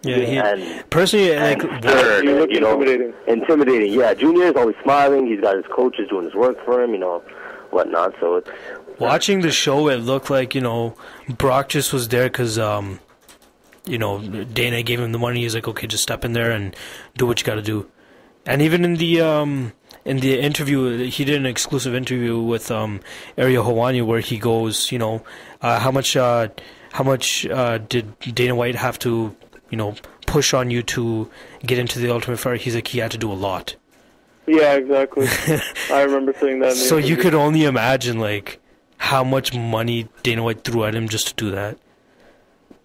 Yeah, and personally, like, third, he looked intimidating. Yeah, Junior is always smiling. He's got his coaches doing his work for him, whatnot. So it's, watching the show, it looked like, Brock just was there because, Dana gave him the money. He's like, okay, just step in there and do what you got to do. And even in the interview, he did an exclusive interview with Ariel Helwani where he goes, how much did Dana White have to, push on you to get into the Ultimate Fighter? He's like, he had to do a lot. Yeah, exactly. I remember saying that. So you could only imagine, like, how much money Dana White threw at him just to do that.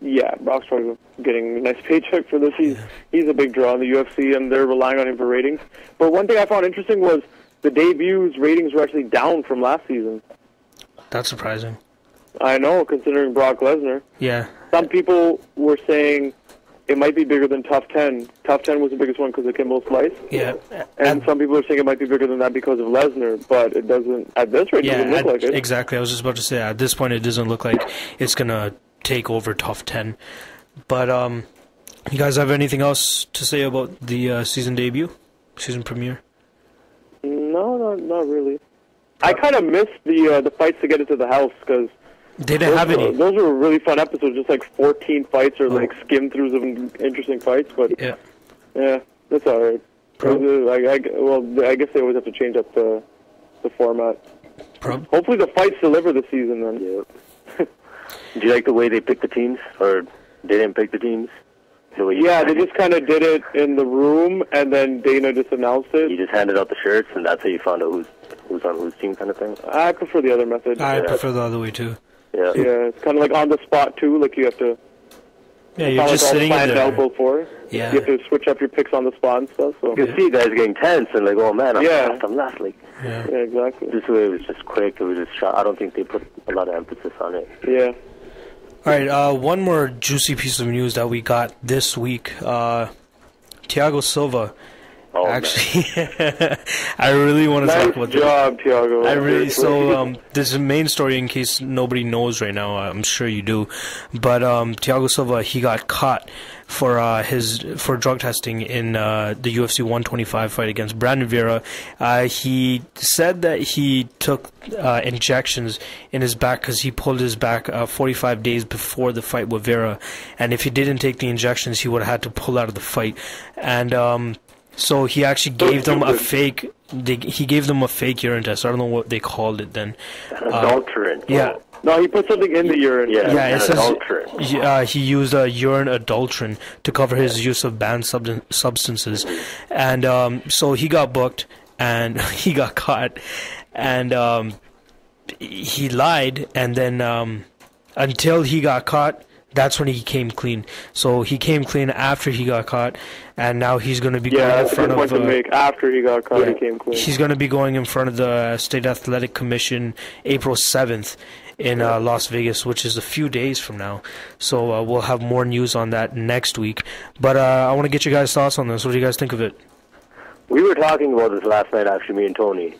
Yeah, Brock's probably getting a nice paycheck for this. He's a big draw in the UFC, and they're relying on him for ratings. But one thing I found interesting was the debut's ratings were actually down from last season. That's surprising. I know, considering Brock Lesnar. Yeah. Some people were saying it might be bigger than Tough 10. Tough 10 was the biggest one because of Kimbo Slice. Yeah. And some people are saying it might be bigger than that because of Lesnar, but it doesn't, at this rate, it doesn't look like it. Exactly. I was just about to say, at this point, it doesn't look like it's going to take over Tough 10. But you guys have anything else to say about the season premiere? No, not really. I kind of missed the fights to get into the house because they didn't have any. Those were really fun episodes, just like 14 fights or like skim-throughs of interesting fights. But yeah, that's all right. I guess they always have to change up the format. Hopefully the fights deliver this season then. Yeah. Do you like the way they picked the teams, or they didn't pick the teams? They just kind of did it in the room, and then Dana just announced it. You just handed out the shirts, and that's how you found out who's on whose team, kind of thing. I prefer the other method. I prefer the other way too. Yeah, it's kind of like on the spot too. Like you have to. Yeah, you're just sitting in there. Elbow for. Yeah. You have to switch up your picks on the spot and stuff. So you can see guys getting tense and like, oh man, I'm last. Like, yeah, exactly. This way it was just quick. It was just shot. I don't think they put a lot of emphasis on it. Yeah. All right, one more juicy piece of news that we got this week. Thiago Silva. Oh, actually, I really want to talk about this. Nice job, Thiago. So this is the main story in case nobody knows right now. I'm sure you do. But Thiago Silva, he got caught for drug testing in the UFC 125 fight against Brandon Vera. He said that he took injections in his back because he pulled his back 45 days before the fight with Vera, and if he didn't take the injections, he would have had to pull out of the fight. And so he actually gave them a fake. He gave them a fake urine test. I don't know what they called it then. Adulterant. Yeah. No, he put something in the urine. Yeah, it says adulterant. He used a urine adulterant to cover his use of banned substances, and so he got booked and he got caught, and he lied, and then until he got caught, that's when he came clean. So he came clean after he got caught, and now he's going to be going in front of... Yeah, that's a good point to make. After he got caught, he came clean. He's going to be going in front of the State Athletic Commission April 7th in Las Vegas, which is a few days from now. So we'll have more news on that next week. But I want to get you guys' thoughts on this. What do you guys think of it? We were talking about this last night, actually, me and Tony.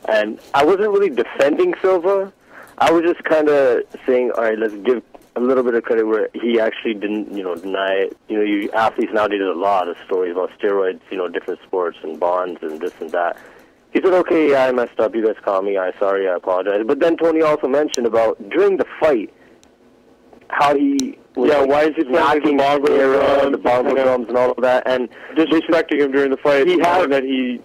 And I wasn't really defending Silva. I was just kind of saying, all right, let's give a little bit of credit where he actually didn't, deny it. You athletes nowadays, there's a lot of stories about steroids, different sports and bonds and this and that. He said, okay, yeah, I messed up. You guys call me. I'm sorry. I apologize. But then Tony also mentioned about during the fight how he was why is he knocking the bongo drums and all of that, and disrespecting him during the fight. He had that he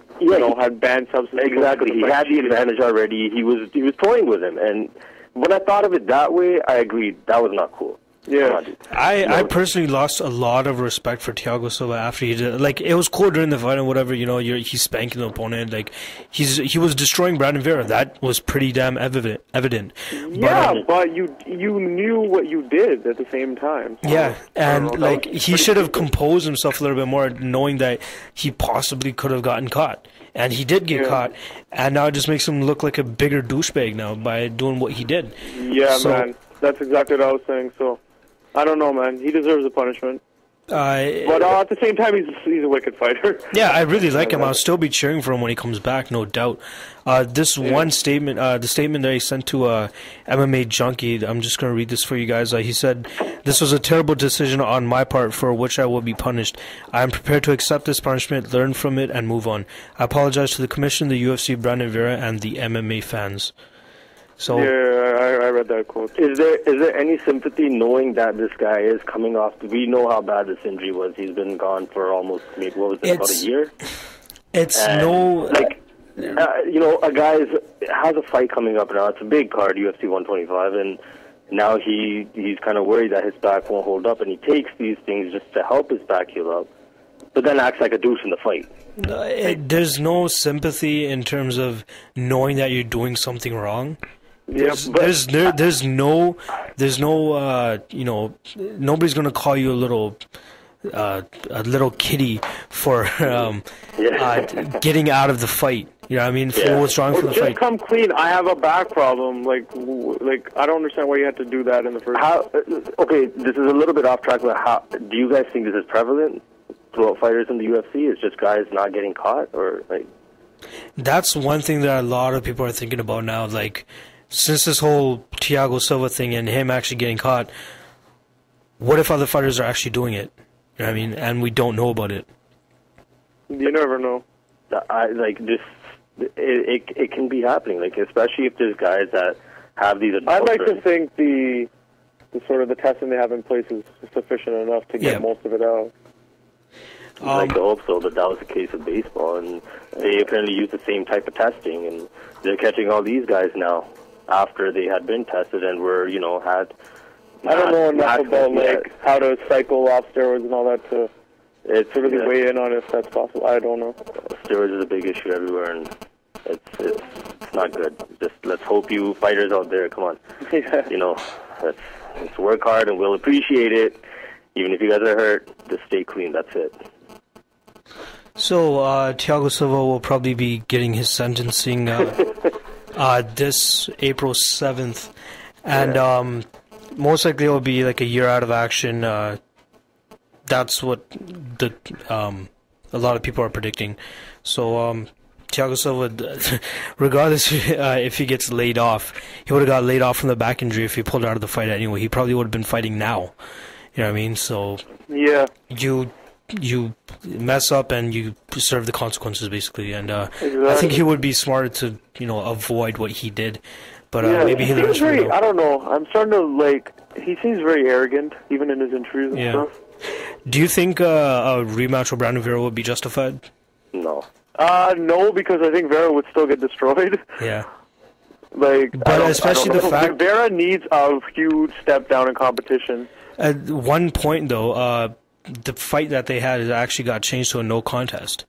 had banned substances. Exactly. He had the advantage already. He was toying with him, and when I thought of it that way, I agreed. That was not cool. Yeah. I personally lost a lot of respect for Thiago Silva after he did. Like, it was cool during the fight and whatever, he's spanking the opponent. Like, he was destroying Brandon Vera. That was pretty damn evident. Yeah, but you knew what you did at the same time. So yeah, and like, he should have composed himself a little bit more, knowing that he possibly could have gotten caught. And he did get caught, and now it just makes him look like a bigger douchebag now by doing what he did. Yeah, man. That's exactly what I was saying, so... I don't know, man. He deserves a punishment. But at the same time, he's a wicked fighter. Yeah, I really like him. I'll still be cheering for him when he comes back, no doubt. One statement, the statement that he sent to MMA Junkie, I'm just going to read this for you guys. He said, "This was a terrible decision on my part for which I will be punished. I am prepared to accept this punishment, learn from it, and move on. I apologize to the commission, the UFC, Brandon Vera, and the MMA fans." So yeah, I read that quote. Is there any sympathy knowing that this guy is coming off? We know how bad this injury was. He's been gone for almost maybe about a year. It's a guy has a fight coming up now. It's a big card, UFC 125, and now he's kind of worried that his back won't hold up, and he takes these things just to help his back heal up, but then acts like a douche in the fight. There's no sympathy in terms of knowing that you're doing something wrong. There's no nobody's gonna call you a little kitty for getting out of the fight. You know what I mean? For withdrawing from the fight. Just come clean. I have a back problem. Like I don't understand why you had to do that in the first. Okay, this is a little bit off track, but how do you guys think this is prevalent throughout fighters in the UFC? It's just guys not getting caught, or like? That's one thing that a lot of people are thinking about now. Like, since this whole Thiago Silva thing and him actually getting caught, what if other fighters are actually doing it? You know what I mean? And we don't know about it. You never know. It can be happening, like, especially if there's guys that have these. I'd like to think the sort of the testing they have in place is sufficient enough to get most of it out. I'd like to hope so, but that was the case with baseball, and they apparently use the same type of testing, and they're catching all these guys now after they had been tested and were, had. I don't know enough about how to cycle off steroids and all that to really weigh in on if that's possible. I don't know. Steroids is a big issue everywhere, and it's not good. Just let's hope you fighters out there, come on. Let's work hard, and we'll appreciate it. Even if you guys are hurt, just stay clean. That's it. So Thiago Silva will probably be getting his sentencing this April 7th, and most likely it will be like a year out of action. That's what a lot of people are predicting. So Thiago Silva, regardless if he gets laid off, he would have got laid off from the back injury if he pulled out of the fight anyway. He probably would have been fighting now. You know what I mean? So yeah, you mess up and you serve the consequences, basically. And exactly. I think he would be smart to avoid what he did. But maybe he learns from it. I don't know. I'm starting to he seems very arrogant, even in his interviews and stuff. Do you think a rematch with Brandon Vera would be justified? No. No, because I think Vera would still get destroyed. Yeah. But especially the fact Vera needs a huge step down in competition. At one point, though, the fight that they had actually got changed to a no contest.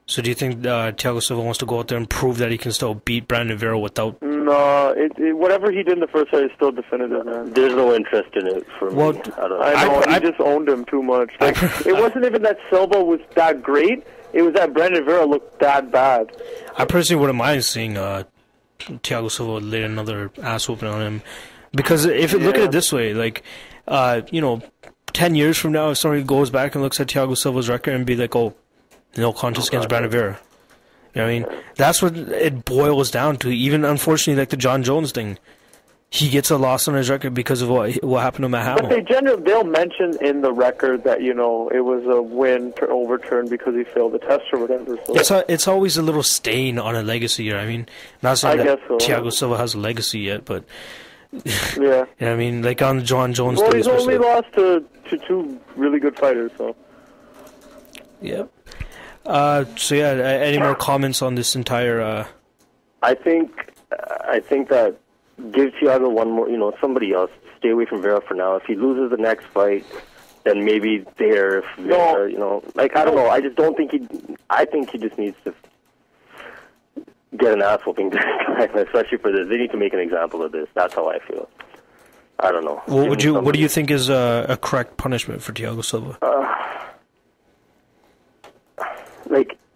So do you think Thiago Silva wants to go out there and prove that he can still beat Brandon Vera without... No, whatever he did in the first fight is still definitive, man. There's no interest in it for me. I just owned him too much. It wasn't even that Silva was that great. It was that Brandon Vera looked that bad. I personally wouldn't mind seeing Thiago Silva lay another ass whooping on him. Because if you look at it this way, 10 years from now, if somebody goes back and looks at Thiago Silva's record and be like, oh, no contest against Brandon Vera. You know what I mean? That's what it boils down to. Even, unfortunately, like the John Jones thing. He gets a loss on his record because of what happened to Matt Hamill. But they'll mention in the record that, it was a win overturned because he failed the test or whatever. So. It's always a little stain on a legacy, you know what I mean? Not saying that Thiago Silva has a legacy yet, but... Yeah. You know what I mean? Like on John Jones thing. Well, he's only lost to two really good fighters, so... Yep. Any more comments on this entire... I think that give Thiago one more, somebody else. Stay away from Vera for now. If he loses the next fight, then maybe there. Vera, I don't know. I just don't think I think he just needs to get an ass whooping, especially for this. They need to make an example of this. That's how I feel. I don't know. Well, what do you think is a correct punishment for Thiago Silva?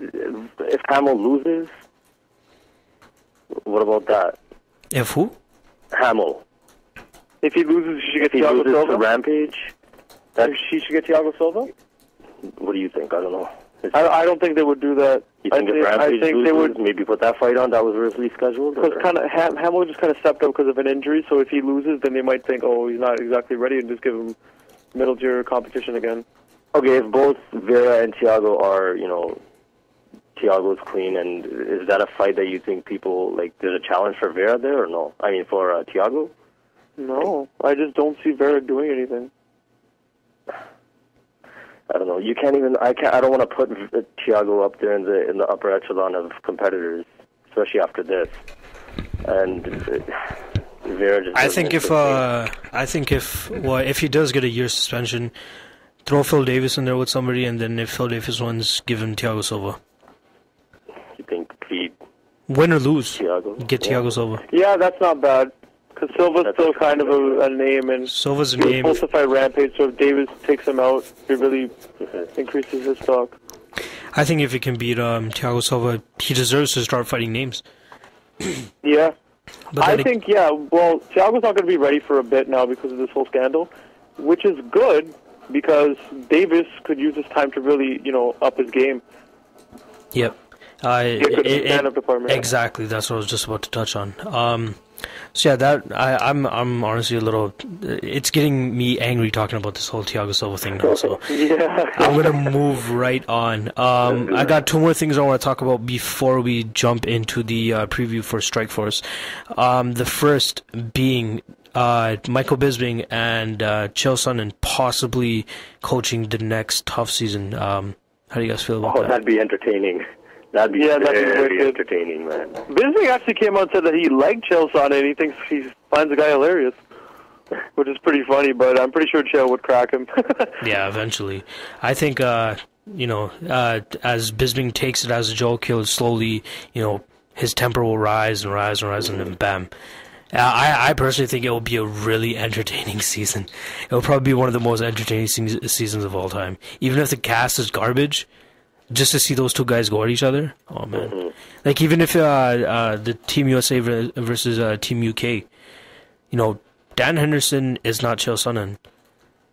If Hamill loses, what about that? If who? Hamill. If he loses, you should get Thiago Silva? To Rampage, That he should get Thiago Silva? What do you think? I don't know. I don't think they would do that. You think if Rampage loses, they would maybe put that fight on that was originally scheduled? Because Hamill just kind of stepped up because of an injury, so if he loses, then they might think, oh, he's not exactly ready, and just give him middle-tier competition again. Okay, if both Vera and Thiago are, Thiago's clean, and is that a fight that you think people, there's a challenge for Vera there, or no? I mean, for Thiago? No, I just don't see Vera doing anything. I don't know. You can't even. I don't want to put Thiago up there in the upper echelon of competitors, especially after this. And Vera just. I think if he does get a year suspension, throw Phil Davis in there with somebody, and then if Phil Davis wins, give him Thiago Silva. You think he'd win or lose? Thiago? Get Thiago Silva. Yeah, that's not bad. Because Silva's still kind of a name, and Silva's a he was name. supposed to fight Rampage, so if Davis takes him out, it really increases his stock. I think if he can beat Thiago Silva, he deserves to start fighting names. Yeah. I think, well, Thiago's not going to be ready for a bit now because of this whole scandal, which is good because Davis could use this time to really, up his game. Yep. Stand-up department. Exactly, that's what I was just about to touch on. So yeah, I'm honestly a little. It's getting me angry talking about this whole Thiago Silva thing now. So I'm gonna move right on. I got two more things I want to talk about before we jump into the preview for Strikeforce. The first being Michael Bisping and Chael Sonnen possibly coaching the next tough season. How do you guys feel about that? That'd be entertaining. That'd be very entertaining, man. Bisping actually came out and said that he liked Chael Sonnen and he thinks he finds the guy hilarious, which is pretty funny, but I'm pretty sure Chael would crack him. Yeah, eventually. I think, as Bisping takes it as a joke, he'll slowly, his temper will rise and rise and rise, and then bam. I personally think it will be a really entertaining season. It will probably be one of the most entertaining seasons of all time. Even if the cast is garbage, just to see those two guys go at each other, oh man! Mm-hmm. Even if the Team USA versus Team UK, Dan Henderson is not Chael Sonnen,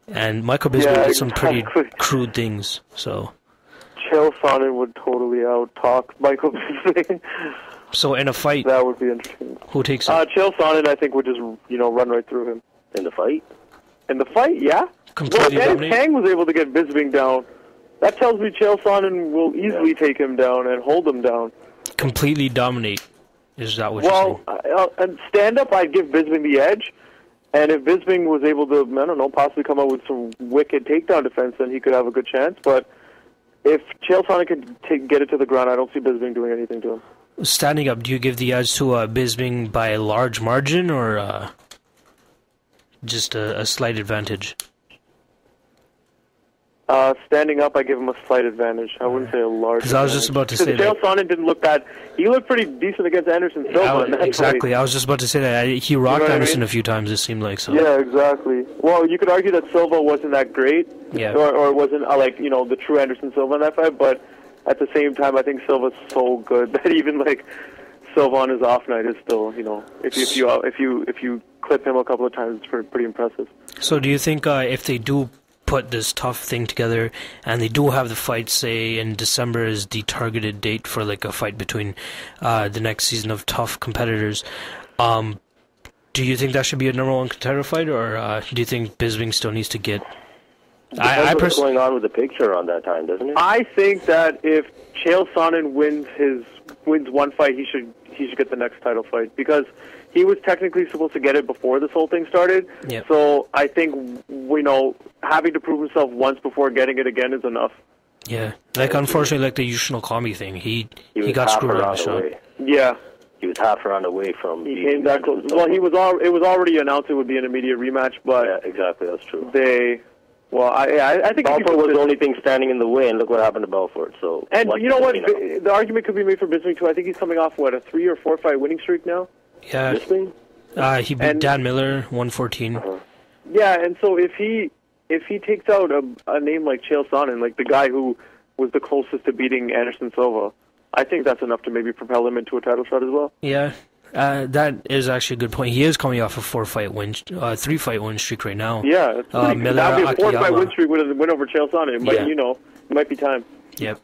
and Michael Bisping did some pretty crude things. So Chael Sonnen would totally out-talk Michael Bisping. So in a fight, that would be interesting. Who takes it? Chael Sonnen, I think, would just run right through him in the fight. In the fight, yeah. Completely dominate. Tang was able to get Bisping down. That tells me Chael Sonnen will easily take him down and hold him down. Completely dominate. Is that what you're saying? Well, and stand-up, I'd give Bisping the edge. And if Bisping was able to, I don't know, possibly come up with some wicked takedown defense, then he could have a good chance. But if Chael Sonnen could get it to the ground, I don't see Bisping doing anything to him. Standing up, do you give the edge to Bisping by a large margin or just a slight advantage? Standing up, I give him a slight advantage. I wouldn't say a large. Because I was just about to say that. Chael Sonnen didn't look bad. He looked pretty decent against Anderson Silva. Exactly. I was just about to say that. He rocked Anderson a few times, it seemed like. So. Yeah, exactly. Well, you could argue that Silva wasn't that great. Yeah. Or wasn't, the true Anderson Silva in that fight. But at the same time, I think Silva's so good that even, Silva on his off night is still, if you clip him a couple of times, it's pretty impressive. So do you think if they do put this tough thing together and they do have the fight, say in December is the targeted date for a fight between the next season of tough competitors, do you think that should be a number one contender fight, or do you think Bisping still needs to get what's going on with the picture on that time, doesn't it? I think that if Chael Sonnen wins one fight, he should get the next title fight, because he was technically supposed to get it before this whole thing started. Yep. So I think, having to prove himself once before getting it again is enough. Yeah. Unfortunately, the Yushin Okami thing, he got screwed on the shot. Yeah. He was half a round away from... He came that close. Well, it was already announced it would be an immediate rematch, but... Yeah, exactly, that's true. I think... Belfort was the only thing standing in the way, and look what happened to Belfort, so... And you know what? The argument could be made for Bisping, too. I think he's coming off, a 3 or 4 fight winning streak now? Yeah. Bisping? He beat Dan Miller, 114. Yeah, and so if he takes out a name like Chael Sonnen, the guy who was the closest to beating Anderson Silva, I think that's enough to maybe propel him into a title shot as well. Yeah, That is actually a good point. He is coming off a 3-fight win streak right now. Yeah, that would be a 4-fight win streak win over Chael Sonnen. It might, it might be time. Yep.